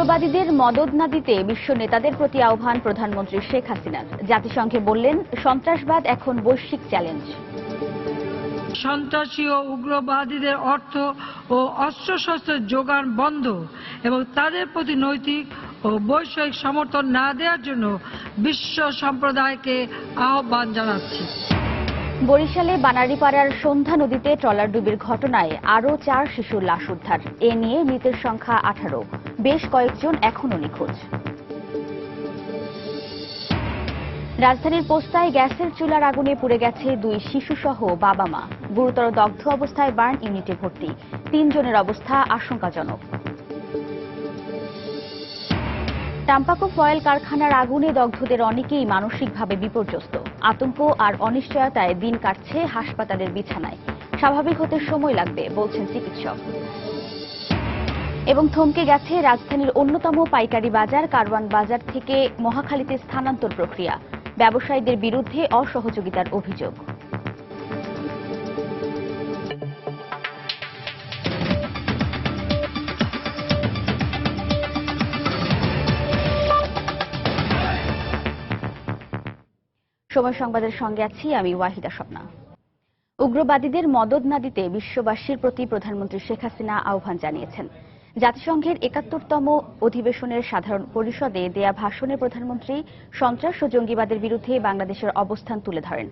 উগ্রবাদীদের মদদ না দিতে বিশ্ব নেতাদের প্রতি আহ্বান প্রধানমন্ত্রী শেখ হাসিনার। জাতিসংঘে বললেন, সন্ত্রাসবাদ এখন বৈশ্বিক চ্যালেঞ্জ। সন্ত্রাসী ও উগ্রবাদীদের অর্থ ও অস্ত্রশস্ত্রের যোগান বন্ধ এবং তাদের প্রতি নৈতিক ও বৈষয়িক সমর্থন না দেওয়ার জন্য বিশ্ব সম্প্রদায়কে আহ্বান জানাচ্ছি। বরিশালে বানারীপাড়ার সন্ধ্যা নদীতে ট্রলারডুবির ঘটনায় আরও 4 শিশুর লাশ উদ্ধার। এ নিয়ে মৃতের সংখ্যা 18। বেশ কয়েকজন এখনও নিখোঁজ। রাজধানীর পোস্তায় গ্যাসের চুলার আগুনে পুড়ে গেছে 2 শিশুসহ বাবা মা। গুরুতর দগ্ধ অবস্থায় বার্ন ইউনিটে ভর্তি। 3 জনের অবস্থা আশঙ্কাজনক। টাম্পাকো ফয়েল কারখানার আগুনে দগ্ধদের অনেকেই মানসিকভাবে বিপর্যস্ত। আতঙ্ক আর অনিশ্চয়তায় দিন কাটছে হাসপাতালের বিছানায়। স্বাভাবিক হতে সময় লাগবে বলছেন চিকিৎসক। এবং থমকে গেছে রাজধানীর অন্যতম পাইকারি বাজার কারওয়ান বাজার থেকে মহাখালীতে স্থানান্তর প্রক্রিয়া। ব্যবসায়ীদের বিরুদ্ধে অসহযোগিতার অভিযোগ। সময় সংবাদের সঙ্গে আছি আমি ওয়াহিদা স্বপ্না। উগ্রবাদীদের মদদ না দিতে বিশ্ববাসীর প্রতি প্রধানমন্ত্রী শেখ হাসিনা আহ্বান জানিয়েছেন। জাতিসংঘের ৭১তম অধিবেশনের সাধারণ পরিষদে দেয়া ভাষণে প্রধানমন্ত্রী সন্ত্রাস ও জঙ্গিবাদের বিরুদ্ধে বাংলাদেশের অবস্থান তুলে ধরেন।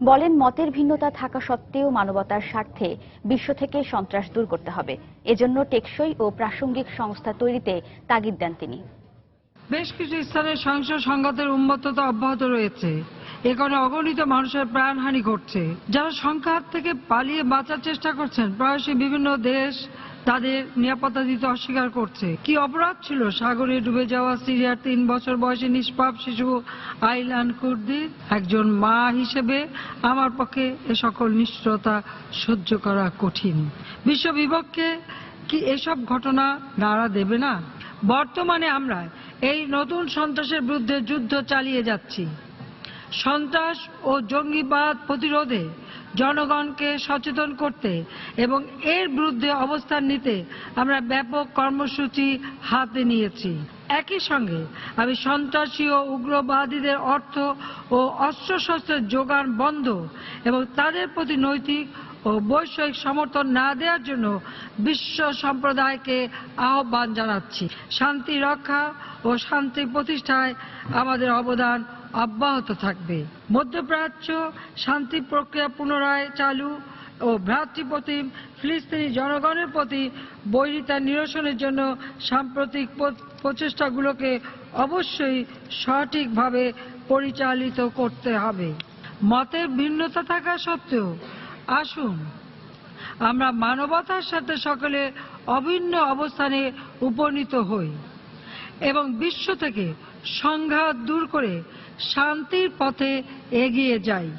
বলেন, মতের ভিন্নতা থাকা সত্ত্বেও মানবতার স্বার্থে বিশ্ব থেকে সন্ত্রাস দূর করতে হবে। এজন্য টেকসই ও প্রাসঙ্গিক সংস্থা তৈরিতে তাগিদ দেন তিনি। বেশ কিছু স্থানে সহিংস সংঘাতের উন্মত্ততা অব্যাহত রয়েছে। এ কারণে অগণিত মানুষের প্রাণহানি ঘটছে। যারা সংঘাত থেকে পালিয়ে বাঁচার চেষ্টা করছেন, প্রায়শই বিভিন্ন দেশ তাদের নিরাপত্তা দিতে অস্বীকার করছে। কি অপরাধ ছিল সাগরে ডুবে যাওয়া সিরিয়ার 3 বছর বয়সী নিষ্পাপ শিশু আইলান কুর্দির? একজন মা হিসেবে আমার পক্ষে এ সকল নিষ্ঠুরতা সহ্য করা কঠিন। বিশ্ব বিপক্ষে কি এসব ঘটনা নাড়া দেবে না? বর্তমানে আমরা এই নতুন সন্ত্রাসের বিরুদ্ধে যুদ্ধ চালিয়ে যাচ্ছি। সন্ত্রাস ও জঙ্গিবাদ প্রতিরোধে জনগণকে সচেতন করতে এবং এর বিরুদ্ধে অবস্থান নিতে আমরা ব্যাপক কর্মসূচি হাতে নিয়েছি। একই সঙ্গে আমি সন্ত্রাসী ও উগ্রবাদীদের অর্থ ও অস্ত্রশস্ত্রের যোগান বন্ধ এবং তাদের প্রতি নৈতিক ও বৈষয়িক সমর্থন না দেওয়ার জন্য বিশ্ব সম্প্রদায়কে আহ্বান জানাচ্ছি। শান্তি রক্ষা ও শান্তি প্রতিষ্ঠায় আমাদের অবদান অব্যাহত থাকবে। মধ্যপ্রাচ্য শান্তি প্রক্রিয়া পুনরায় চালু ও ভ্রাতৃপ্রতিম ফিলিস্তিনি জনগণের প্রতি বৈরিতা নিরসনের জন্য সাম্প্রতিক প্রচেষ্টাগুলোকে অবশ্যই সঠিকভাবে পরিচালিত করতে হবে। মতের ভিন্নতা থাকা সত্ত্বেও আসুন আমরা মানবতার সাথে সকলে অভিন্ন অবস্থানে উপনীত হই এবং বিশ্ব থেকে সংঘাত দূর করে শান্তির পথে এগিয়ে যাই।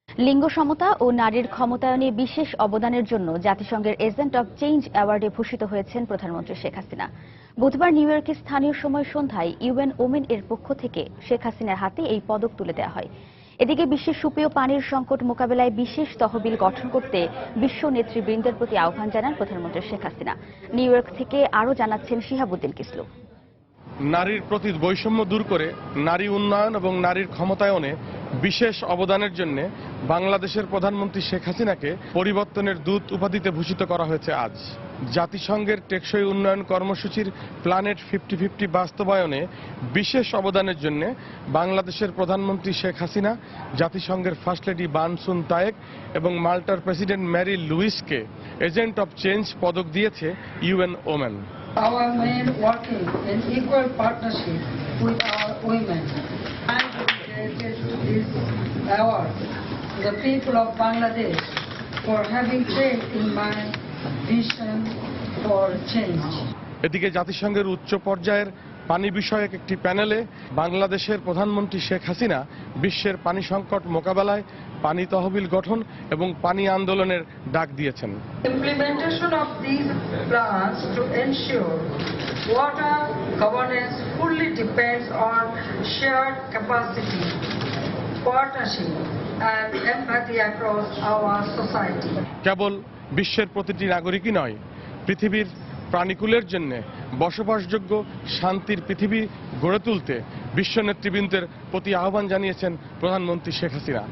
লিঙ্গ সমতা ও নারীর ক্ষমতায়নে বিশেষ অবদানের জন্য জাতিসংঘের এজেন্ট অব চেঞ্জ অ্যাওয়ার্ডে ভূষিত হয়েছেন প্রধানমন্ত্রী শেখ হাসিনা। বুধবার নিউ ইয়র্কে স্থানীয় সময় সন্ধ্যায় ইউএন ওমেন এর পক্ষ থেকে শেখ হাসিনার হাতে এই পদক তুলে দেওয়া হয়। এদিকে বিশ্বের সুপেয় পানির সংকট মোকাবেলায় বিশেষ তহবিল গঠন করতে বিশ্ব নেতৃবৃন্দের প্রতি আহ্বান জানান প্রধানমন্ত্রী শেখ হাসিনা। নিউ ইয়র্ক থেকে আরও জানাচ্ছেন শিহাবুদ্দিন কিসলু। নারীর প্রতি বৈষম্য দূর করে নারী উন্নয়ন এবং নারীর ক্ষমতায়নে বিশেষ অবদানের জন্য বাংলাদেশের প্রধানমন্ত্রী শেখ হাসিনাকে পরিবর্তনের দূত উপাধিতে ভূষিত করা হয়েছে আজ। জাতিসংঘের টেকসই উন্নয়ন কর্মসূচির প্ল্যানেট 50-50 বাস্তবায়নে বিশেষ অবদানের জন্য বাংলাদেশের প্রধানমন্ত্রী শেখ হাসিনা জাতিসংঘের ফার্স্ট লেডি বান সুন তায়েক এবং মাল্টার প্রেসিডেন্ট ম্যারি লুইসকে এজেন্ট অব চেঞ্জ পদক দিয়েছে UN women. Our men working in equal partnership with our women. I dedicated this award to the people of Bangladesh for having faith in my vision for change. এদিকে জাতিসংঘের উচ্চ পর্যায়ের পানি বিষয়ক একটি প্যানেলে বাংলাদেশের প্রধানমন্ত্রী শেখ হাসিনা বিশ্বের পানি সংকট মোকাবেলায় পানি তহবিল গঠন এবং পানি আন্দোলনের ডাক দিয়েছেন। Implementation of these plans to ensure water governance fully depends on shared capacity, partnership and empathy across our society. কেবল বিশ্বের প্রতিটি নাগরিকই নয়, পৃথিবীর প্রাণীকুলের জন্য বসবাসযোগ্য শান্তির পৃথিবী গড়ে তুলতে বিশ্ব নেতৃবৃন্দের প্রতি আহ্বান জানিয়েছেন প্রধানমন্ত্রী শেখ হাসিনা।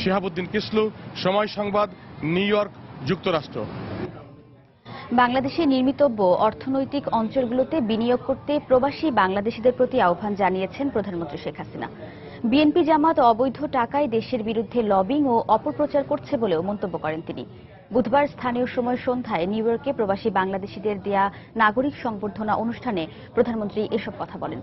শিহাবুদ্দিন কিসলু, সময় সংবাদ, নিউ ইয়র্ক, যুক্তরাষ্ট্র। বাংলাদেশে নির্মিতব্য অর্থনৈতিক অঞ্চলগুলোতে বিনিয়োগ করতে প্রবাসী বাংলাদেশিদের প্রতি আহ্বান জানিয়েছেন প্রধানমন্ত্রী শেখ হাসিনা। বিএনপি জামাত অবৈধ টাকায় দেশের বিরুদ্ধে লবিং ও অপপ্রচার করছে বলেও মন্তব্য করেন তিনি। বুধবার স্থানীয় সময় সন্ধ্যায় নিউ ইয়র্কে প্রবাসী বাংলাদেশিদের দেয়া নাগরিক সংবর্ধনা অনুষ্ঠানে প্রধানমন্ত্রী এসব কথা বলেন।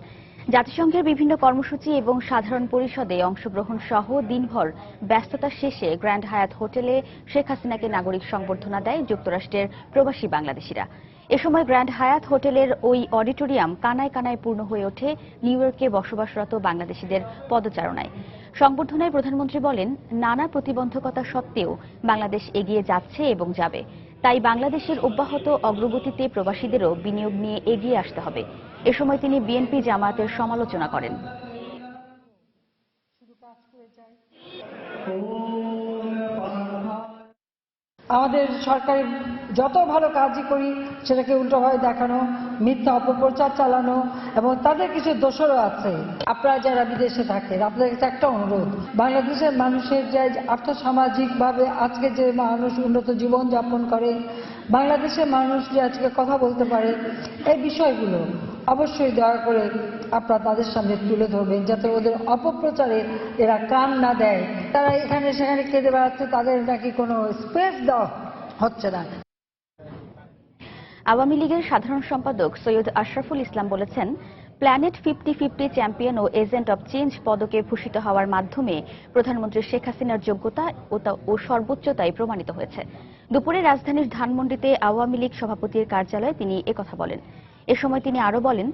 জাতিসংঘের বিভিন্ন কর্মসূচি এবং সাধারণ পরিষদে অংশগ্রহণ সহ দিনভর ব্যস্ততা শেষে গ্র্যান্ড হায়াত হোটেলে শেখ হাসিনাকে নাগরিক সংবর্ধনা দেয় যুক্তরাষ্ট্রের প্রবাসী বাংলাদেশিরা। এ সময় গ্র্যান্ড হায়াত হোটেলের ওই অডিটোরিয়াম কানায় কানায় পূর্ণ হয়ে ওঠে নিউ ইয়র্কে বসবাসরত বাংলাদেশিদের পদচারণায়। সংবর্ধনায় প্রধানমন্ত্রী বলেন, নানা প্রতিবন্ধকতা সত্ত্বেও বাংলাদেশ এগিয়ে যাচ্ছে এবং যাবে। তাই বাংলাদেশের অব্যাহত অগ্রগতিতে প্রবাসীদেরও বিনিয়োগ নিয়ে এগিয়ে আসতে হবে। এ সময় তিনি বিএনপি জামায়াতের সমালোচনা করেন। আমাদের সরকারের যত ভালো কাজই করি সেটাকে উল্টোভাবে দেখানো, মিথ্যা অপপ্রচার চালানো, এবং তাদের কিছু দোষরও আছে। আপনারা যারা বিদেশে থাকেন, আপনাদের কাছে একটা অনুরোধ, বাংলাদেশের মানুষের যে আর্থসামাজিকভাবে আজকে যে মানুষ উন্নত জীবন যাপন করে, বাংলাদেশের মানুষ যে আজকে কথা বলতে পারে, এই বিষয়গুলো অবশ্যই দয়া করে আপনারা তাদের সামনে তুলে ধরবেন, যাতে ওদের অপপ্রচারে এরা কান না দেয়। তারা এখানে সেখানে কেঁদে বেড়াচ্ছে, তাদের নাকি কোনো স্পেস দেওয়া হচ্ছে না। আওয়ামী লীগের সাধারণ সম্পাদক সৈয়দ আশরাফুল ইসলাম বলেছেন, প্ল্যানেট 50-50 চ্যাম্পিয়ন ও এজেন্ট অব চেঞ্জ পদকে ভূষিত হওয়ার মাধ্যমে প্রধানমন্ত্রী শেখ হাসিনার যোগ্যতা ও সর্বোচ্চতাই প্রমাণিত হয়েছে। দুপুরে রাজধানীর ধানমন্ডিতে আওয়ামী লীগ সভাপতির কার্যালয়ে তিনি একথা বলেন। এ সময় তিনি আরো বলেন,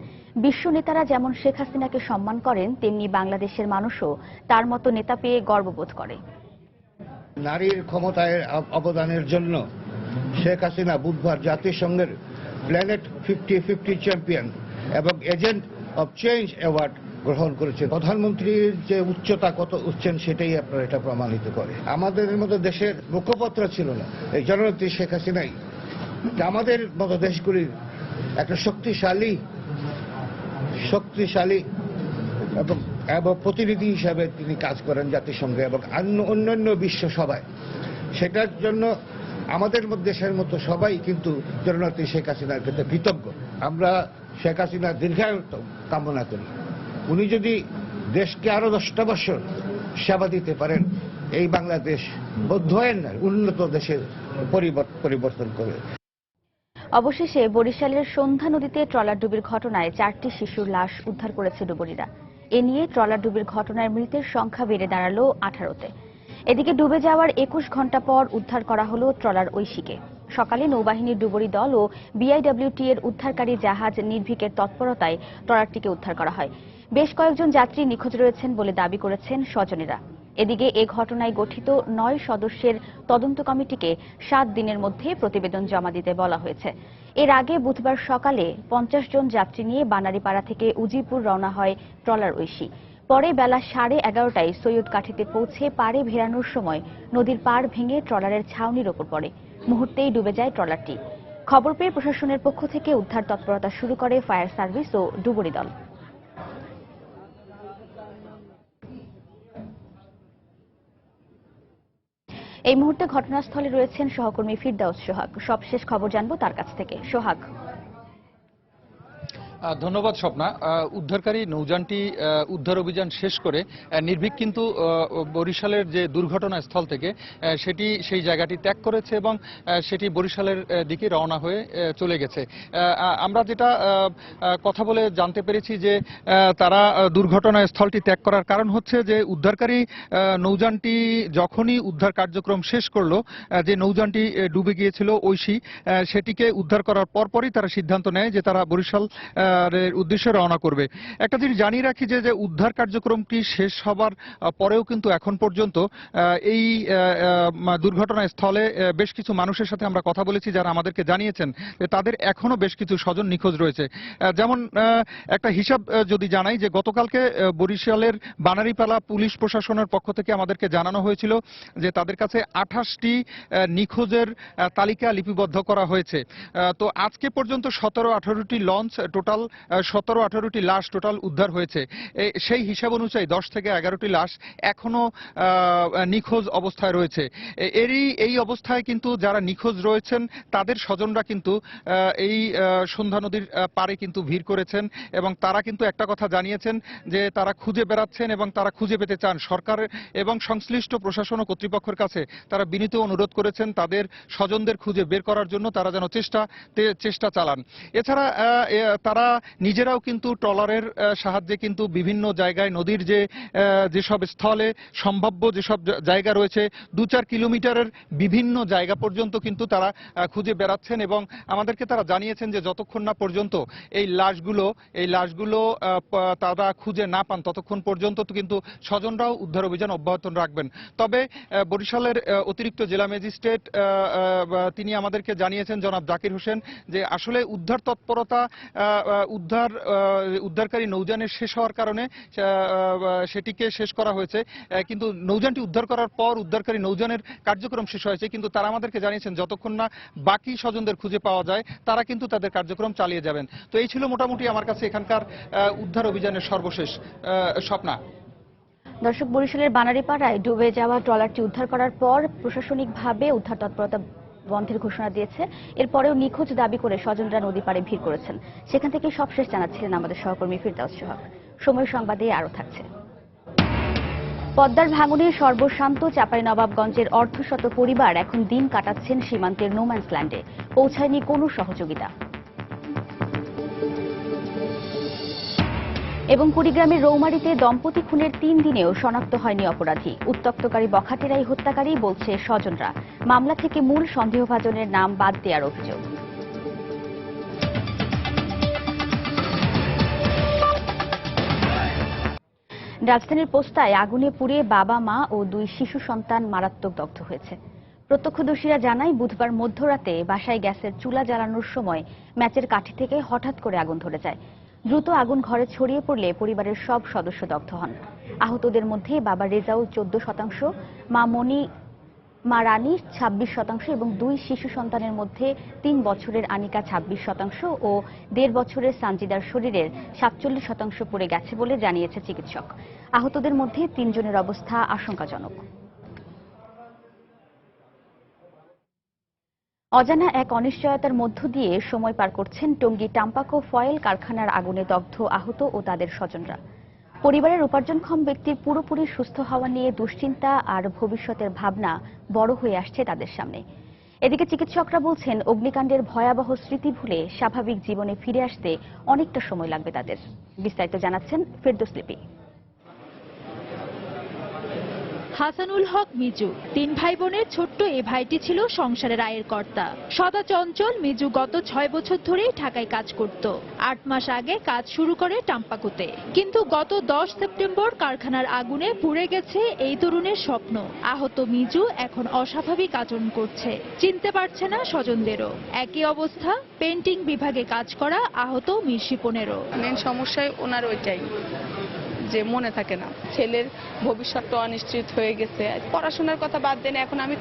বিশ্ব নেতারা যেমন শেখ হাসিনাকে সম্মান করেন, তেমনি বাংলাদেশের মানুষও তার মতো নেতা পেয়ে গর্ববোধ করে। নারীর ক্ষমতায় অবদানের জন্য শেখ হাসিনা বুধবার জাতিসংঘের প্ল্যানেট 50-50 চ্যাম্পিয়ন এবং এজেন্ট অব চেঞ্জ অ্যাওয়ার্ড গ্রহণ করেছেন। প্রধানমন্ত্রীর যে উচ্চতা কত উচ্চেন সেটাই আপনার এটা প্রমাণিত করে। আমাদের মতো দেশের মুখপত্র ছিল না, এই জননেত্রী শেখ হাসিনাই আমাদের মতো দেশগুলির একটা শক্তিশালী এবং প্রতিনিধি হিসাবে তিনি কাজ করেন জাতিসংঘে এবং অন্যান্য বিশ্ব সভায়। সেটার জন্য আমাদের দেশের মতো সবাই কিন্তু জননেত্রী শেখ হাসিনার ক্ষেত্রে কৃতজ্ঞ। আমরা শেখ হাসিনার দীর্ঘায়ু কামনা করি। উনি যদি দেশকে আরো 10টা বছর সেবা দিতে পারেন, এই বাংলাদেশ বৌদ্ধয়ের না উন্নত দেশের পরিবর্তন করবে। অবশেষে বরিশালের সন্ধ্যা নদীতে ট্রলারডুবির ঘটনায় 4টি শিশুর লাশ উদ্ধার করেছে ডুবুরিরা। এ নিয়ে ট্রলারডুবির ঘটনায় মৃতের সংখ্যা বেড়ে দাঁড়ালো 18-তে। এদিকে ডুবে যাওয়ার 21 ঘণ্টা পর উদ্ধার করা হলো ট্রলার ঐশীকে। সকালে নৌবাহিনীর ডুবুরি দল ও বিআইডব্লিউটি এর উদ্ধারকারী জাহাজ নির্ভীকের তৎপরতায় ট্রলারটিকে উদ্ধার করা হয়। বেশ কয়েকজন যাত্রী নিখোঁজ রয়েছেন বলে দাবি করেছেন স্বজনেরা। এদিকে এ ঘটনায় গঠিত 9 সদস্যের তদন্ত কমিটিকে 7 দিনের মধ্যে প্রতিবেদন জমা দিতে বলা হয়েছে। এর আগে বুধবার সকালে 50 জন যাত্রী নিয়ে বানারীপাড়া থেকে উজিরপুর রওনা হয় ট্রলার ঐশী। পরে বেলা 11:30টায় সৈয়দকাঠিতে পৌঁছে পাড়ে ভেড়ানোর সময় নদীর পাড় ভেঙে ট্রলারের ছাউনির ওপর পড়ে। মুহূর্তেই ডুবে যায় ট্রলারটি। খবর পেয়ে প্রশাসনের পক্ষ থেকে উদ্ধার তৎপরতা শুরু করে ফায়ার সার্ভিস ও ডুবুরি দল। এই মুহূর্তে ঘটনাস্থলে রয়েছেন সহকর্মী ফিরদাউস সোহাগ। সবশেষ খবর জানবো তার কাছ থেকে। সোহাগ। ধন্যবাদ স্বপ্না। উদ্ধারকারী নৌযানটি উদ্ধার অভিযান শেষ করে নির্ভীক কিন্তু বরিশালের যে দুর্ঘটনাস্থল থেকে সেটি সেই জায়গাটি ত্যাগ করেছে এবং সেটি বরিশালের দিকে রওনা হয়ে চলে গেছে। আমরা যেটা কথা বলে জানতে পেরেছি যে তারা দুর্ঘটনাস্থলটি ত্যাগ করার কারণ হচ্ছে যে উদ্ধারকারী নৌযানটি যখনই উদ্ধার কার্যক্রম শেষ করলো, যে নৌযানটি ডুবে গিয়েছিল ঐশী, সেটিকে উদ্ধার করার পরপরই তারা সিদ্ধান্ত নেয় যে তারা বরিশাল এর উদ্দেশ্যে রওনা করবে। একটা জিনিস জানিয়ে রাখি যে উদ্ধার কার্যক্রমটি শেষ হবার পরেও কিন্তু এখন পর্যন্ত এই দুর্ঘটনাস্থলে বেশ কিছু মানুষের সাথে আমরা কথা বলেছি, যারা আমাদেরকে জানিয়েছেন যে তাদের এখনো বেশ কিছু স্বজন নিখোঁজ রয়েছে। যেমন একটা হিসাব যদি জানাই, যে গতকালকে বরিশালের বানারীপালা পুলিশ প্রশাসনের পক্ষ থেকে আমাদেরকে জানানো হয়েছিল যে তাদের কাছে 28টি নিখোঁজের তালিকা লিপিবদ্ধ করা হয়েছে। তো আজকে পর্যন্ত 17-18টি লঞ্চ, টোটাল 17-18টি লাশ টোটাল উদ্ধার হয়েছে। সেই হিসাব অনুযায়ী 10 থেকে 11টি লাশ এখনো নিখোঁজ অবস্থায় রয়েছে। এই অবস্থায় কিন্তু যারা নিখোঁজ রয়েছেন তাদের স্বজনরা কিন্তু এই সন্ধ্যা নদীর পাড়ে কিন্তু ভিড় করেছেন এবং তারা কিন্তু একটা কথা জানিয়েছেন যে তারা খুঁজে বেড়াচ্ছেন এবং তারা খুঁজে পেতে চান। সরকার এবং সংশ্লিষ্ট প্রশাসন ও কর্তৃপক্ষের কাছে তারা বিনীত অনুরোধ করেছেন তাদের স্বজনদের খুঁজে বের করার জন্য তারা যেন চেষ্টা চালান। এছাড়া তারা নিজেরাও কিন্তু ট্রলারের সাহায্যে কিন্তু বিভিন্ন জায়গায় নদীর যেসব স্থলে সম্ভাব্য যেসব জায়গা রয়েছে 2-4 কিলোমিটারের বিভিন্ন জায়গা পর্যন্ত কিন্তু তারা খুঁজে বেড়াচ্ছেন এবং আমাদেরকে তারা জানিয়েছেন যে যতক্ষণ না পর্যন্ত এই লাশগুলো তারা খুঁজে না পান ততক্ষণ পর্যন্ত কিন্তু স্বজনরাও উদ্ধার অভিযান অব্যাহত রাখবেন। তবে বরিশালের অতিরিক্ত জেলা ম্যাজিস্ট্রেট তিনি আমাদেরকে জানিয়েছেন, জনাব জাকির হোসেন, যে আসলে উদ্ধার তৎপরতা উদ্ধারকারী নৌযানের শেষ হওয়ার কারণে সেটিকে শেষ করা হয়েছে, কিন্তু নৌযানটি উদ্ধার করার পর উদ্ধারকারী নৌযানের কার্যক্রম শেষ হয়েছে, কিন্তু তারা আমাদেরকে জানিয়েছেন যতক্ষণ না বাকি স্বজনদের খুঁজে পাওয়া যায় তারা কিন্তু তাদের কার্যক্রম চালিয়ে যাবেন। তো এই ছিল মোটামুটি আমার কাছে এখানকার উদ্ধার অভিযানের সর্বশেষ। স্বপ্না। দর্শক, বরিশালের বানারীপাড়ায় ডুবে যাওয়া ট্রলারটি উদ্ধার করার পর প্রশাসনিকভাবে উদ্ধার তৎপরতা বন্ধের ঘোষণা দিয়েছে। এরপরেও নিখোঁজ দাবি করে স্বজনরা নদী পাড়ে ভিড় করেছেন। সেখান থেকে সবশেষ জানাচ্ছিলেন আমাদের সহকর্মী ফিরদাউস সোহাগ। সময় সংবাদে আরও থাকছে। পদ্মার ভাঙনে সর্বশান্ত চাঁপাইনবাবগঞ্জের অর্ধশত পরিবার এখন দিন কাটাচ্ছেন সীমান্তের নোম্যান্স ল্যান্ডে। পৌঁছায়নি কোনো সহযোগিতা। এবং কুড়িগ্রামের রৌমারীতে দম্পতি খুনের 3 দিনেও শনাক্ত হয়নি অপরাধী। উত্ত্যক্তকারী বখাটেরাই হত্যাকারী বলছে স্বজনরা। মামলা থেকে মূল সন্দেহভাজনের নাম বাদ দেওয়ার অভিযোগ। রাজধানীর পোস্তায় আগুনে পুড়ে বাবা, মা ও 2 শিশু সন্তান মারাত্মক দগ্ধ হয়েছে। প্রত্যক্ষদর্শীরা জানায়, বুধবার মধ্যরাতে বাসায় গ্যাসের চুলা জ্বালানোর সময় ম্যাচের কাঠি থেকে হঠাৎ করে আগুন ধরে যায়। দ্রুত আগুন ঘরে ছড়িয়ে পড়লে পরিবারের সব সদস্য দগ্ধ হন। আহতদের মধ্যে বাবা রেজাউল 14%, মা রানী 26% এবং 2 শিশু সন্তানের মধ্যে 3 বছরের আনিকা 26% ও 1.5 বছরের সানজিদার শরীরের 47% পড়ে গেছে বলে জানিয়েছে চিকিৎসক। আহতদের মধ্যে 3 জনের অবস্থা আশঙ্কাজনক। অজানা এক অনিশ্চয়তার মধ্য দিয়ে সময় পার করছেন টঙ্গী টাম্পাকো ফয়েল কারখানার আগুনে দগ্ধ আহত ও তাদের স্বজনরা। পরিবারের উপার্জনক্ষম ব্যক্তির পুরোপুরি সুস্থ হওয়া নিয়ে দুশ্চিন্তা আর ভবিষ্যতের ভাবনা বড় হয়ে আসছে তাদের সামনে। এদিকে চিকিৎসকরা বলছেন, অগ্নিকাণ্ডের ভয়াবহ স্মৃতি ভুলে স্বাভাবিক জীবনে ফিরে আসতে অনেকটা সময় লাগবে তাদের। বিস্তারিত জানাচ্ছেন ফেরদৌস লিপি। হাসানুল হক মিজু 3 ভাই বোনের ছোট্ট এ ভাইটি ছিল সংসারের আয়ের কর্তা। সদা চঞ্চল মিজু গত 6 বছর ধরেই ঢাকায় কাজ করত। 8 মাস আগে কাজ শুরু করে টাম্পাকোতে, কিন্তু গত 10 সেপ্টেম্বর কারখানার আগুনে পুড়ে গেছে এই তরুণের স্বপ্ন। আহত মিজু এখন অস্বাভাবিক আচরণ করছে, চিনতে পারছে না স্বজনদেরও। একই অবস্থা পেইন্টিং বিভাগে কাজ করা আহত মির্শি 15। মেন সমস্যায় ওনার ওইটাই যে মনে থাকে না, ছেলের ভবিষ্যৎটা অনিশ্চিত হয়ে গেছে। পড়াশোনার কথা বাদ দেন, এখন আমি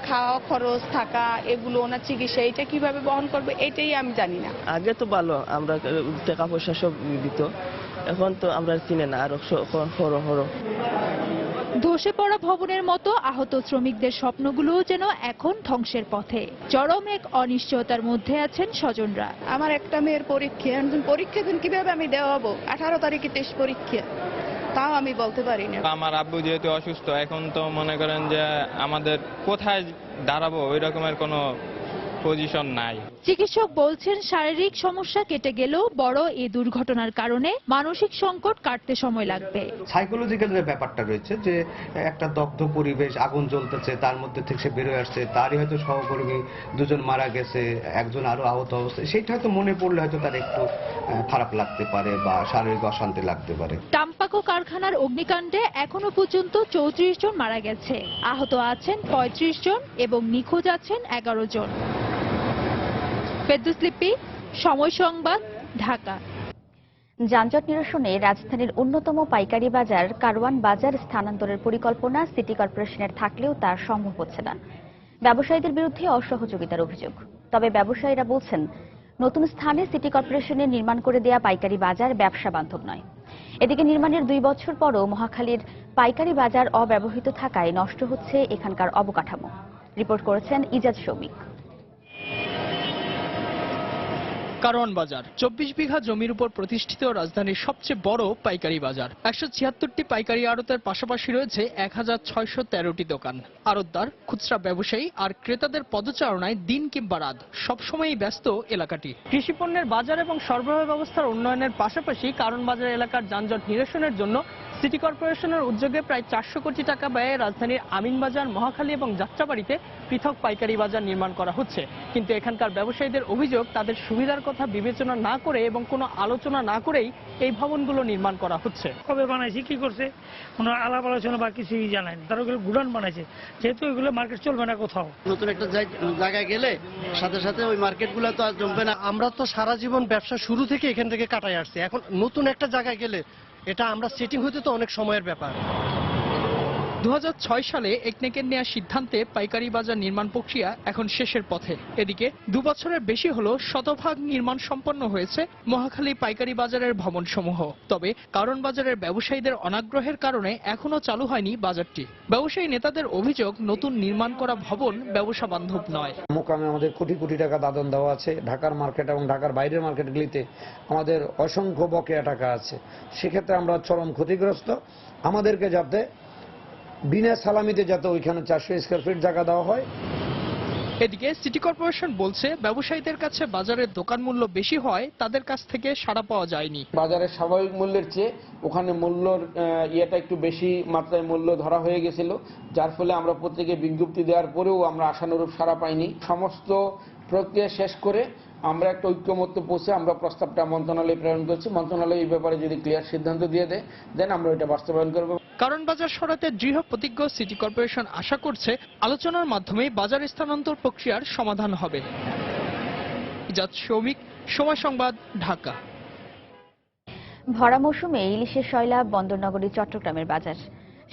খাওয়া খরচ থাকা এগুলো ওনার চিকিৎসা এটা কিভাবে বহন করবে এটাই আমি জানি না। আগে তো ভালো, আমরা টাকা পয়সা সব দিত, এখন তো আমরা চিনি না আরো হরো। ধসে পড়া ভবনের মতো আহত শ্রমিকদের স্বপ্নগুলোও যেন এখন ধ্বংসের পথে। চরম এক অনিশ্চয়তার মধ্যে আছেন স্বজনরা। আমার একটা মেয়ের পরীক্ষা দিন কিভাবে আমি দেওয়াবো, 18 তারিখে টেস্ট পরীক্ষা, তাও আমি বলতে পারি না। আমার আব্বু যেহেতু অসুস্থ, এখন তো মনে করেন যে আমাদের কোথায় দাঁড়াবো ওই রকমের কোনো পজিশন নাই। চিকিৎসক বলছেন শারীরিক সমস্যা কেটে গেলেও বড় এই দুর্ঘটনার কারণে মানসিক সংকট কাটতে সময় লাগবে। সাইকোলজিক্যাল যে ব্যাপারটা রয়েছে যে একটা দগ্ধ পরিবেশ, আগুন জ্বলতেছে, তার মধ্যে থেকে সে বেরোয় আসছে, তারই হয়তো সহকর্মী দুজন মারা গেছে, একজন আরো আহত অবস্থা, সেটা হয়তো মনে পড়লে হয়তো তার একটু খারাপ লাগতে পারে বা শারীরিক অশান্তি লাগতে পারে। টাম্পাকো কারখানার অগ্নিকাণ্ডে এখনো পর্যন্ত 34 জন মারা গেছে, আহত আছেন 35 জন এবং নিখোঁজ আছেন 11 জন। ফেরদৌস লিপি, সময় সংবাদ, ঢাকা। যানজট নিরসনে রাজধানীর অন্যতম পাইকারি বাজার কারওয়ান বাজার স্থানান্তরের পরিকল্পনা সিটি কর্পোরেশনের থাকলেও তা সম্ভব হচ্ছে না। ব্যবসায়ীদের বিরুদ্ধে অসহযোগিতার অভিযোগ। তবে ব্যবসায়ীরা বলছেন, নতুন স্থানে সিটি কর্পোরেশনের নির্মাণ করে দেয়া পাইকারি বাজার ব্যবসা বান্ধব নয়। এদিকে নির্মাণের 2 বছর পরও মহাখালীর পাইকারি বাজার অব্যবহৃত থাকায় নষ্ট হচ্ছে এখানকার অবকাঠামো। রিপোর্ট করেছেন ইজাজ শৌমিক। কারওয়ান বাজার 24 বিঘা জমির উপর প্রতিষ্ঠিত রাজধানীর সবচেয়ে বড় পাইকারি বাজার। 176টি পাইকারি আড়তের পাশাপাশি রয়েছে 1013টি দোকান। আড়তদার, খুচরা ব্যবসায়ী আর ক্রেতাদের পদচারণায় দিন কিংবা রাত সবসময়ই ব্যস্ত এলাকাটি। কৃষিপণ্যের বাজার এবং সরবরাহ ব্যবস্থার উন্নয়নের পাশাপাশি কারওয়ান বাজার এলাকার যানজট নিরসনের জন্য সিটি কর্পোরেশনের উদ্যোগে প্রায় 400 কোটি টাকা ব্যয়ে রাজধানীর আমিনবাজার, মহাখালী এবং যাত্রাবাড়িতে পৃথক পাইকারি বাজার নির্মাণ করা হচ্ছে। কিন্তু এখানকার ব্যবসায়ীদের অভিযোগ, তাদের সুবিধার কথা বিবেচনা না করে এবং কোনো আলোচনা না করেই এই ভবনগুলো নির্মাণ করা হচ্ছে। কবে বানাইছে, কি করছে, কোনো আলাপ আলোচনা বা কিছুই জানায় না। তারা ওগুলো গুডাউন বানাইছে, যেহেতু এগুলো মার্কেট চলবে না কোথাও। নতুন একটা জায়গায় গেলে সাথে সাথে ওই মার্কেটগুলো তো আর জমবে না। আমরা তো সারা জীবন ব্যবসা শুরু থেকে এখান থেকে কাটাই আসছি। এখন নতুন একটা জায়গায় গেলে এটা আমরা সেটিং হতে তো অনেক সময়ের ব্যাপার। 2006 সালে একনেকের নেওয়া সিদ্ধান্তে পাইকারি বাজার নির্মাণ প্রক্রিয়া এখন শেষের পথে। এদিকে 2 বছরের বেশি হলো শতভাগ নির্মাণ সম্পন্ন হয়েছে মহাখালী পাইকারি বাজারের ভবনসমূহ। তবে কারওয়ান বাজারের ব্যবসায়ীদের অনাগ্রহের কারণে এখনো চালু হয়নি বাজারটি। ব্যবসায়ী নেতাদের অভিযোগ, নতুন নির্মাণ করা ভবন ব্যবসা বান্ধব নয়। মোকামে আমাদের কোটি কোটি টাকা দাদন দেওয়া আছে। ঢাকার মার্কেট এবং ঢাকার বাইরের মার্কেটগুলিতে আমাদের অসংখ্য বকেয়া টাকা আছে। সেক্ষেত্রে আমরা চরম ক্ষতিগ্রস্ত। আমাদেরকে যাতে বিনা সালামিতে যাতে ওইখানে 400 স্কয়ার ফিট জায়গা দেওয়া হয়। এদিকে সিটি কর্পোরেশন বলছে, ব্যবসায়ীদের কাছে বাজারের দোকান মূল্য বেশি হয় তাদের কাছ থেকে সাড়া পাওয়া যায়নি। বাজারের স্বাভাবিক মূল্যের চেয়ে ওখানে মূল্যর ইয়েটা একটু বেশি মাত্রায় মূল্য ধরা হয়ে গেছিল, যার ফলে আমরা প্রত্যেকে বিজ্ঞপ্তি দেওয়ার পরেও আমরা আশানুরূপ সাড়া পাইনি। সমস্ত প্রক্রিয়া শেষ করে আমরা একটা ঐক্যমত্যে পৌঁছে আমরা প্রস্তাবটা মন্ত্রণালয়ে প্রেরণ করছি। মন্ত্রণালয় এই ব্যাপারে যদি ক্লিয়ার সিদ্ধান্ত দিয়ে দেয়, দেন আমরা এটা বাস্তবায়ন করব। কারওয়ান বাজার সরাতে দৃঢ় প্রতিজ্ঞ সিটি কর্পোরেশন আশা করছে, আলোচনার মাধ্যমে বাজার স্থানান্তর প্রক্রিয়ার সমাধান হবে। ইজাজ শৌমিক, সময় সংবাদ, ঢাকা। ভরা মৌসুমে ইলিশের সয়লাব বন্দরনগরী চট্টগ্রামের বাজার।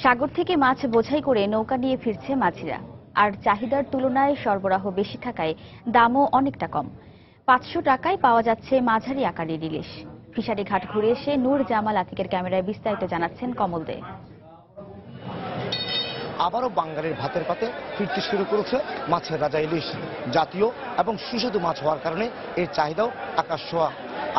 সাগর থেকে মাছ বোঝাই করে নৌকা নিয়ে ফিরছে মাঝিরা। আর চাহিদার তুলনায় সরবরাহ বেশি থাকায় দামও অনেকটা কম। 500 টাকায় পাওয়া যাচ্ছে মাঝারি আকারের ইলিশ। ফিশারি ঘাট ঘুরে এসে নূর জামাল আতিকের ক্যামেরায় বিস্তারিত জানাচ্ছেন কমল দে। আবারও বাঙালির ভাতের পাতে ফিরতে শুরু করেছে মাছের রাজা ইলিশ। জাতীয় এবং সুস্বাদু মাছ হওয়ার কারণে এর চাহিদাও আকাশ ছোঁয়া।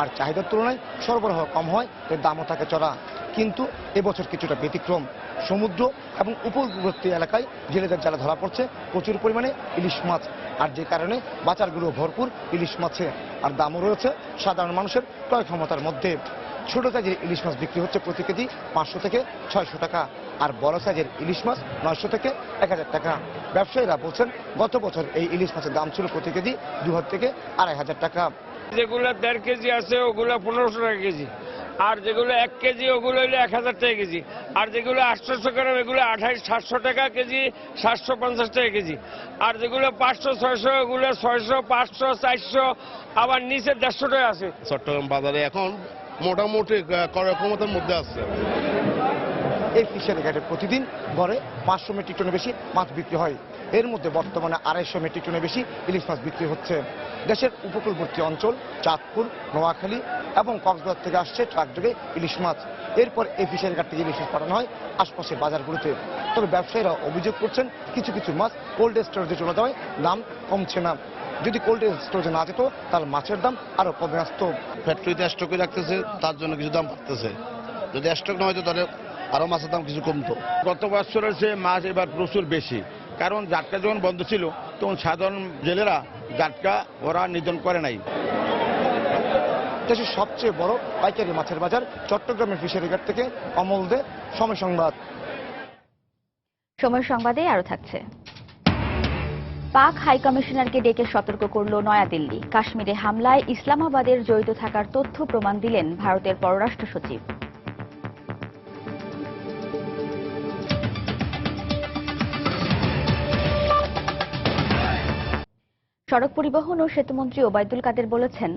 আর চাহিদার তুলনায় সরবরাহ কম হয়, এর দামও থাকে চড়া। কিন্তু এবছর কিছুটা ব্যতিক্রম। সমুদ্র এবং উপকূলবর্তী এলাকায় জেলেদের জালে ধরা পড়ছে প্রচুর পরিমাণে ইলিশ মাছ। আর যে কারণে বাজারগুলো ভরপুর ইলিশ মাছে। আর দামও রয়েছে সাধারণ মানুষের ক্রয় ক্ষমতার মধ্যে। ছোট সাইজের ইলিশ মাছ বিক্রি হচ্ছে প্রতি কেজি 500 থেকে 600 টাকা। আর বড় সাইজের ইলিশ মাছ 900 থেকে 1000 টাকা। ব্যবসায়ীরা বলছেন, গত বছর এই ইলিশ মাছের দাম ছিল প্রতি কেজি 2000 থেকে 2500 টাকা। যেগুলো 1.5 কেজি আছে ওগুলো 1500 টাকা কেজি, আর যেগুলো 1 কেজি ওগুলো হলো 1000 টাকা কেজি, আর যেগুলো 800 গ্রাম এগুলো 700 টাকা কেজি, 750 টাকা কেজি, আর যেগুলো 500 600 ওগুলো 600 500 400, আবার নিচে 150 টাকা আছে। চট্টগ্রাম বাজারে এখন মোটামুটি ক্রয় ক্ষমতার মধ্যে আছে। এই ফিশারি ঘাটে প্রতিদিন গড়ে 500 মেট্রিক টনের বেশি মাছ বিক্রি হয়। এর মধ্যে বর্তমানে 250 মেট্রিক টনের বেশি ইলিশ মাছ বিক্রি হচ্ছে। দেশের উপকূলবর্তী অঞ্চল চাঁদপুর, নোয়াখালী এবং কক্সবাজার থেকে আসছে ট্রাক যোগে ইলিশ মাছ। এরপর এই ফিশারি ঘাট থেকে ইলিশ মাছ পাঠানো হয় আশপাশের বাজারগুলোতে। তবে ব্যবসায়ীরা অভিযোগ করছেন, কিছু কিছু মাছ কোল্ড স্টোরেজে চলে যাওয়ায় দাম কমছে না। যদি কোল্ড স্টোরেজে না যেত তাহলে মাছের দাম আরো কমে আসতো। ফ্যাক্টরিতে স্টকে রাখতেছে, তার জন্য কিছু দাম বাড়তেছে। যদি স্টক না হয়তো তাহলে আরো মাছের দাম কিছু কমতো। গত বছরের চেয়ে মাছ এবার প্রচুর বেশি, কারণ জাটকা যখন বন্ধ ছিল বর্তমান সাধারণ জেলেরা জাটকা ওরা নিধন করে নাই। দেশের সবচেয়ে বড় পাইকারি মাছের বাজার চট্টগ্রামের ফিশারি ঘাট থেকে অমল দে, সময় সংবাদ। সময় সংবাদে আরো থাকছে। পাক হাই কমিশনারকে ডেকে সতর্ক করল নয়াদিল্লি। কাশ্মীরে হামলায় ইসলামাবাদের জড়িত থাকার তথ্য প্রমাণ দিলেন ভারতের পররাষ্ট্র সচিব। সড়ক পরিবহন ও সেতুমন্ত্রী ওবায়দুল কাদের বলেছেন,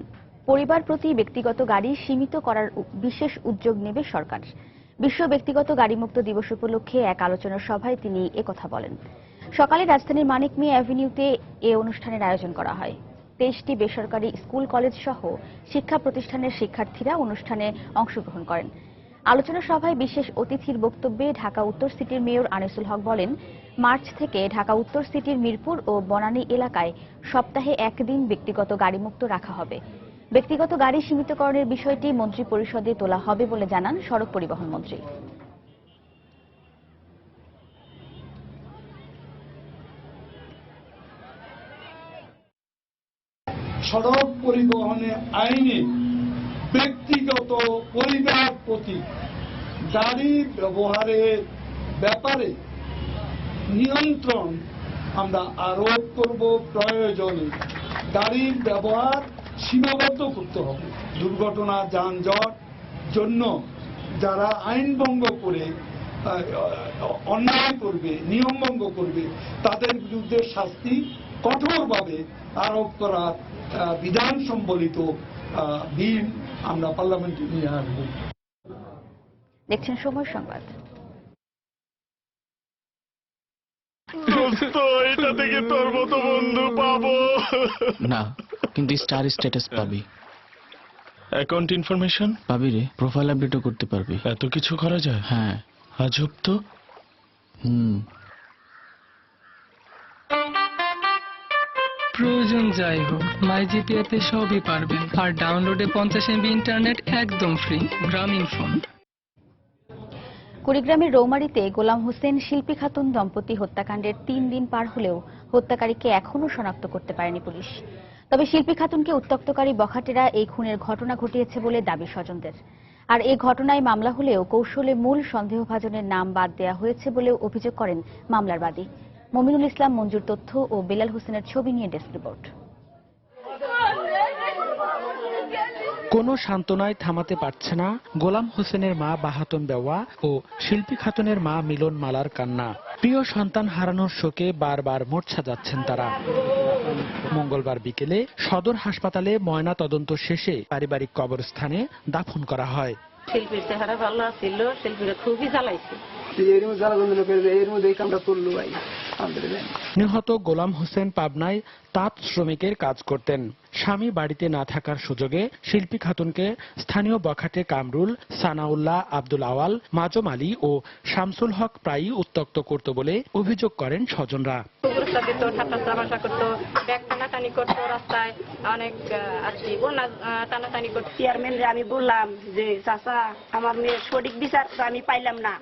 পরিবার প্রতি ব্যক্তিগত গাড়ি সীমিত করার বিশেষ উদ্যোগ নেবে সরকার। বিশ্ব ব্যক্তিগত গাড়িমুক্ত দিবস উপলক্ষে এক আলোচনা সভায় তিনি একথা বলেন। সকালে রাজধানীর মানিক মিয়া অ্যাভিনিউতে এ অনুষ্ঠানের আয়োজন করা হয়। 23টি বেসরকারি স্কুল কলেজ সহ শিক্ষা প্রতিষ্ঠানের শিক্ষার্থীরা অনুষ্ঠানে অংশগ্রহণ করেন। আলোচনা সভায় বিশেষ অতিথির বক্তব্যে ঢাকা উত্তর সিটির মেয়র আনিসুল হক বলেন, মার্চ থেকে ঢাকা উত্তর সিটির মিরপুর ও বনানী এলাকায় সপ্তাহে একদিন ব্যক্তিগত গাড়িমুক্ত রাখা হবে। ব্যক্তিগত গাড়ি সীমিতকরণের বিষয়টি মন্ত্রী পরিষদে তোলা হবে বলে জানান সড়ক পরিবহন মন্ত্রী। সড়ক পরিবহনে আইনে ব্যক্তিগত পরিবার প্রতি গাড়ি ব্যবহারের ব্যাপারে নিয়ন্ত্রণ আমরা আরোপ করব। প্রয়োজনে গাড়ির ব্যবহার সীমাবদ্ধ করতে হবে। দুর্ঘটনা, যানজট জন্য যারা আইন ভঙ্গ করে অন্যায় করবে, নিয়ম ভঙ্গ করবে, তাদের বিরুদ্ধে শাস্তি কঠোরভাবে আরোপ করার বিধান সম্বলিত বিল আমরা পার্লামেন্টে নিয়ে আসবো। দেখছেন সময় সংবাদ। এটা থেকে তোর মতো বন্ধু পাবো না, কিন্তু স্টার স্ট্যাটাস পাবি। অ্যাকাউন্ট ইনফরমেশন পাবি রে, প্রোফাইল আপডেটও করতে পারবি। এত কিছু করা যায়? হ্যাঁ। আজব তো। প্রয়োজন যাই হোক, মাই জিপিএতে সবই পারবেন। আর ডাউনলোডে 50 MB ইন্টারনেট একদম ফ্রি। গ্রামীণ ফোন। কুড়িগ্রামের রৌমারীতে গোলাম হোসেন শিল্পী খাতুন দম্পতি হত্যাকাণ্ডের 3 দিন পার হলেও হত্যাকারীকে এখনও শনাক্ত করতে পারেনি পুলিশ। তবে শিল্পী খাতুনকে উত্ত্যক্তকারী বখাটেরা এই খুনের ঘটনা ঘটিয়েছে বলে দাবি স্বজনদের। আর এই ঘটনায় মামলা হলেও কৌশলে মূল সন্দেহভাজনের নাম বাদ দেওয়া হয়েছে বলেও অভিযোগ করেন মামলার বাদী। মমিনুল ইসলাম মঞ্জুর তথ্য ও বেলাল হোসেনের ছবি নিয়ে ডেস্ক রিপোর্ট। কোনো সান্ত্বনায় থামাতে পারছে না গোলাম হোসেনের মা বাহাতুন বেওয়া ও শিল্পী খাতুনের মা মিলন মালার কান্না। প্রিয় সন্তান হারানোর শোকে বারবার মূর্ছা যাচ্ছেন তারা। মঙ্গলবার বিকেলে সদর হাসপাতালে ময়না তদন্ত শেষে পারিবারিক কবরস্থানে দাফন করা হয়। শিল্পীর চেহারা ভালো ছিল, শিল্পীরা খুবই জ্বালাইছে। নিহত গোলাম হোসেন পাবনায় তাঁত শ্রমিকের কাজ করতেন। স্বামী বাড়িতে না থাকার সুযোগে শিল্পী খাতুনকে স্থানীয় বখাটে কামরুল, সানাউল্লাহ, আব্দুল আওয়াল, মাজম আলী ও শামসুল হক প্রায়ই উত্ত্যক্ত করত বলে অভিযোগ করেন স্বজনরা। রাস্তায় অনেক টানাটানি করতো। চেয়ারম্যানরে আমি বললাম যে চাচা, আমার মেয়ের সঠিক বিচার আমি পাইলাম না।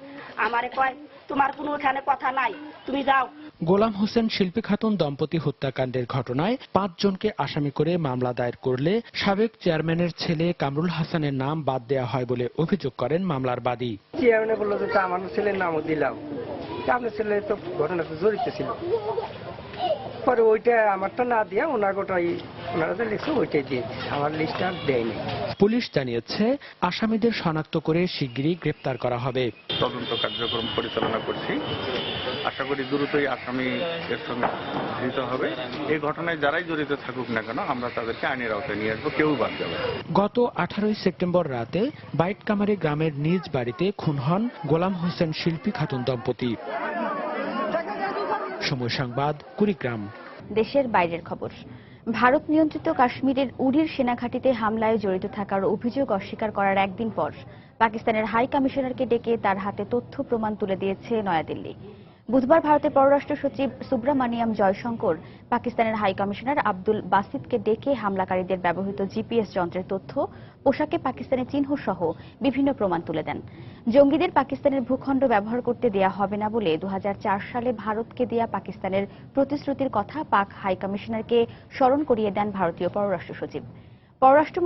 আমারে কয়, তোমার কোনো ওখানে কথা নাই, তুমি যাও। গোলাম হোসেন শিল্পী খাতুন দম্পতি হত্যাকাণ্ডের ঘটনায় 5 জনকে আসামি করে মামলা দায়ের করলে সাবেক চেয়ারম্যানের ছেলে কামরুল হাসানের নাম বাদ দেওয়া হয় বলে অভিযোগ করেন মামলার বাদী। চেয়ারম্যান বলল যে আমার ছেলের নামও দিলাম, আপনার ছেলে তো ঘটনাতে জড়িত ছিল। পরে ওইটা আমারটা না দিয়া ওনারা যে লিখছে ওইটাই দিয়েছে, আমার লিস্টটা দেয়নি। পুলিশ জানিয়েছে আসামিদের শনাক্ত করে শিগগিরই গ্রেপ্তার করা হবে। তদন্ত কার্যক্রম পরিচালনা করছি, আশা করি দ্রুতই আসামি এর সঙ্গে ধৃত হবে। এই ঘটনায় যারাই জড়িত থাকুক না কেন আমরা তাদেরকে আইনের আওতায় নিয়ে আসবো, কেউ বাদ যাবে। গত 18 সেপ্টেম্বর রাতে বাইটকামারি গ্রামের নিজ বাড়িতে খুন হন গোলাম হোসেন শিল্পী খাতুন দম্পতি। সময় সংবাদ, কুড়িগ্রাম। দেশের বাইরের খবর। ভারত নিয়ন্ত্রিত কাশ্মীরের উরির সেনাঘাঁটিতে হামলায় জড়িত থাকার অভিযোগ অস্বীকার করার একদিন পর পাকিস্তানের হাই কমিশনারকে ডেকে তার হাতে তথ্য প্রমাণ তুলে দিয়েছে নয়াদিল্লি। বুধবার ভারতের পররাষ্ট্র সচিব সুব্রামানিয়াম জয়শঙ্কর পাকিস্তানের হাই কমিশনার আব্দুল বাসিতকে ডেকে হামলাকারীদের ব্যবহৃত জিপিএস যন্ত্রের তথ্য, পোশাকে পাকিস্তানের চিহ্ন সহ বিভিন্ন প্রমাণ তুলে দেন। জঙ্গিদের পাকিস্তানের ভূখণ্ড ব্যবহার করতে দেয়া হবে না বলে 2004 সালে ভারতকে দেয়া পাকিস্তানের প্রতিশ্রুতির কথা পাক হাই কমিশনারকে স্মরণ করিয়ে দেন ভারতীয় পররাষ্ট্র সচিব। পররাষ্ট্র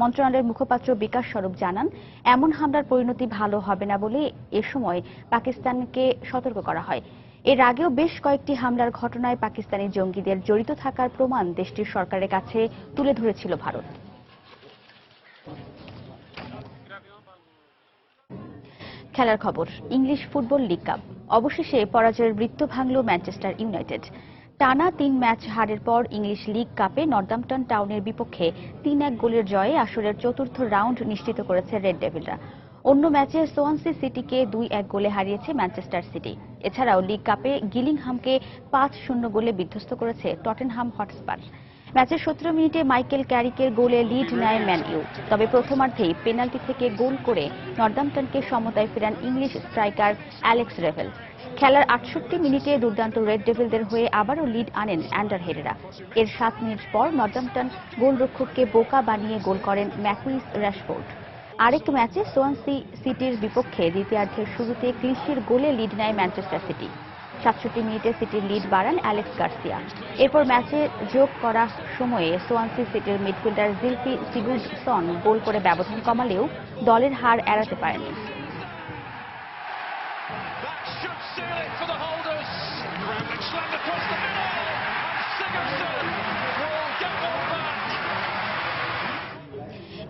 মন্ত্রণালয়ের মুখপাত্র বিকাশ স্বরূপ জানান, এমন হামলার পরিণতি ভালো হবে না বলে এ সময় পাকিস্তানকে সতর্ক করা হয়। এর আগেও বেশ কয়েকটি হামলার ঘটনায় পাকিস্তানি জঙ্গিদের জড়িত থাকার প্রমাণ দেশটির সরকারের কাছে তুলে ধরেছিল ভারত। খেলার খবর, ইংলিশ ফুটবল লিগ কাপ অবশেষে পরাজয়ের বৃত্ত ভাঙল ম্যানচেস্টার ইউনাইটেড। টানা 3 ম্যাচ হারের পর ইংলিশ লিগ কাপে নর্দাম্পটন টাউনের বিপক্ষে 3-1 গোলের জয়ে আসরের চতুর্থ রাউন্ড নিশ্চিত করেছে রেড ডেভিলরা। অন্য ম্যাচে সোয়ানসি সিটিকে 2-1 গোলে হারিয়েছে ম্যানচেস্টার সিটি। এছাড়াও লিগ কাপে গিলিংহামকে 5-0 গোলে বিধ্বস্ত করেছে টটেনহাম হটস্পার। ম্যাচের 17 মিনিটে মাইকেল ক্যারিকের গোলে লিড নেয় ম্যান ইউ। তবে প্রথমার্ধেই পেনাল্টি থেকে গোল করে নর্দাম্পটনকে সমতায় ফেরান ইংলিশ স্ট্রাইকার অ্যালেক্স রেভেল। খেলার 68 মিনিটে দুর্দান্ত রেড ডেভিলদের হয়ে আবারও লিড আনেন অ্যান্ডার হেরেরা। এর 7 মিনিট পর নর্দাম্পটন গোলরক্ষককে বোকা বানিয়ে গোল করেন ম্যাকুইস র্যাশফোর্ড। আরেক ম্যাচে সোয়ানসি সিটির বিপক্ষে দ্বিতীয়ার্ধের শুরুতে ক্লিশির গোলে লিড নেয় ম্যানচেস্টার সিটি। 67 মিনিটে সিটির লিড বাড়ান অ্যালেক্স গার্সিয়া। এরপর ম্যাচে যোগ করা সময়ে সোয়ানসি সিটির মিডফিল্ডার জিলফি সিগুরসন গোল করে ব্যবধান কমালেও দলের হার এড়াতে পারেনি।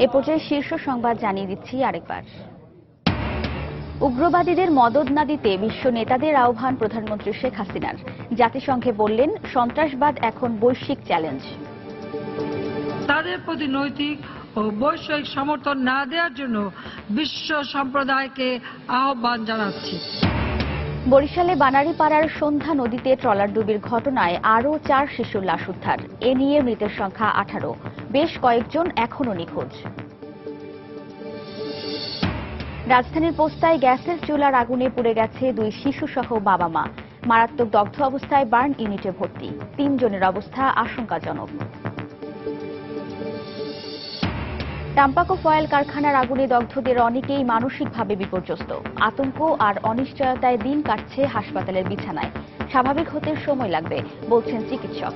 এ পর্যায়ে শীর্ষ সংবাদ জানিয়ে দিচ্ছি আরেকবার। উগ্রবাদীদের মদদ না দিতে বিশ্ব নেতাদের আহ্বান প্রধানমন্ত্রী শেখ হাসিনার। জাতিসংঘে বললেন, সন্ত্রাসবাদ এখন বৈশ্বিক চ্যালেঞ্জ। তাদের প্রতি নৈতিক ও বৈষয়িক সমর্থন না দেওয়ার জন্য বিশ্ব সম্প্রদায়কে আহ্বান জানাচ্ছি। বরিশালে বানারীপাড়ার সন্ধ্যা নদীতে ট্রলার ডুবির ঘটনায় আরও 4 শিশুর লাশ উদ্ধার। এ নিয়ে মৃতের সংখ্যা 18। বেশ কয়েকজন এখনও নিখোঁজ। রাজধানীর পোস্তায় গ্যাসের চুলার আগুনে পুড়ে গেছে 2 শিশুসহ বাবা মা। মারাত্মক দগ্ধ অবস্থায় বার্ন ইউনিটে ভর্তি। 3 জনের অবস্থা আশঙ্কাজনক। টাম্পাকো ফয়েল কারখানার আগুনে দগ্ধদের অনেকেই মানসিকভাবে বিপর্যস্ত। আতঙ্ক আর অনিশ্চয়তায় দিন কাটছে হাসপাতালের বিছানায়। স্বাভাবিক হতে সময় লাগবে বলছেন চিকিৎসক।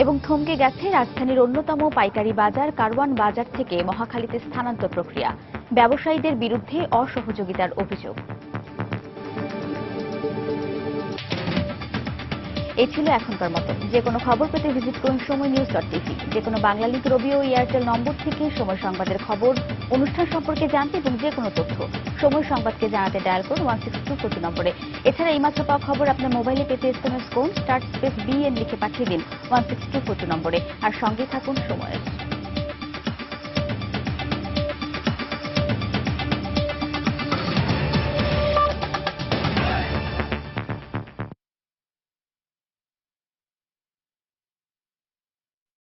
এবং থমকে গেছে রাজধানীর অন্যতম পাইকারি বাজার কারওয়ান বাজার থেকে মহাখালীতে স্থানান্তর প্রক্রিয়া। ব্যবসায়ীদের বিরুদ্ধে অসহযোগিতার অভিযোগ। এই ছিল এখনকার মতো। যে কোনো খবর পেতে ভিজিট করুন সময়-নিউজ.tv। যে কোনো বাংলা লিংক, রবি ও এয়ারটেল নম্বর থেকে সময় সংবাদের খবর, অনুষ্ঠান সম্পর্কে জানতে এবং যে কোনো তথ্য সময় সংবাদকে জানাতে ডায়াল করুন 162 প্রতি নম্বরে। এছাড়া এইমাত্র পাওয়া খবর আপনার মোবাইলে পেতে SMS করুন *BN লিখে পাঠিয়ে দিন 162 প্রতি নম্বরে। আর সঙ্গে থাকুন সময়ের।